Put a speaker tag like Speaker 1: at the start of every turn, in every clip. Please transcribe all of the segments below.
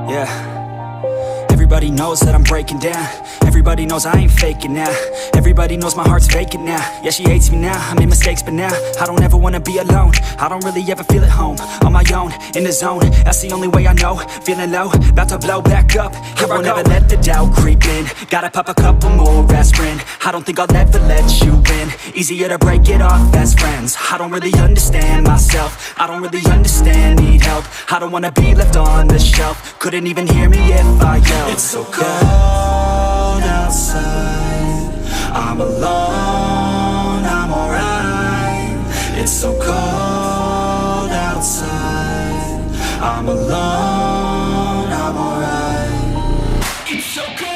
Speaker 1: Yeah. Everybody knows that I'm breaking down. Everybody knows I ain't faking now. Everybody knows my heart's vacant now. Yeah, she hates me now, I made mistakes but now I don't ever wanna be alone. I don't really ever feel at home. On my own, in the zone, that's the only way I know. Feeling low, about to blow back up. Here I won't ever let the doubt creep in. Gotta pop a couple more aspirin. I don't think I'll ever let you in. Easier to break it off best friends. I don't really understand myself. I don't really understand, need help. I don't wanna be left on the shelf. Couldn't even hear me if I yelled. It's so cold outside, I'm alone, I'm alright. It's so cold outside, I'm alone, I'm alright. It's so cold.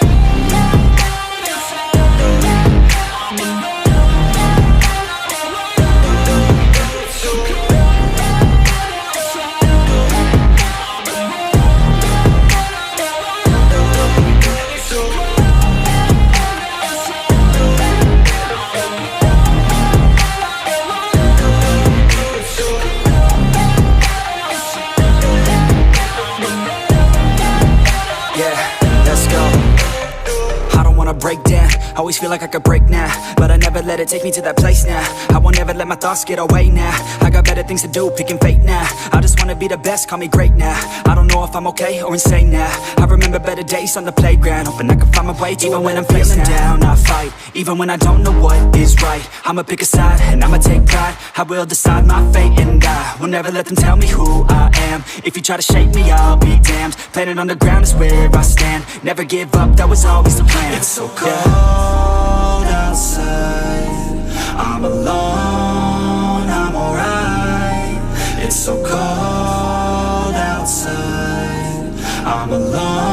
Speaker 1: Break down, always feel like I could break now, but I never let it take me to that place now. I won't ever let my thoughts get away now. I got better things to do, picking fate now. I just wanna be the best, call me great now. I don't know if I'm okay or insane now. I remember better days on the playground, hoping I can find my way to even when I'm feeling down, I fight. Even when I don't know what is right, I'ma pick a side and I'ma take pride. I will decide my fate and I will never let them tell me who I am. If you try to shake me, I'll be damned. Planet on the ground is where I stand. Never give up, that was always the plan. It's so cold outside, I'm alone, I'm alright. It's so cold outside, I'm alone.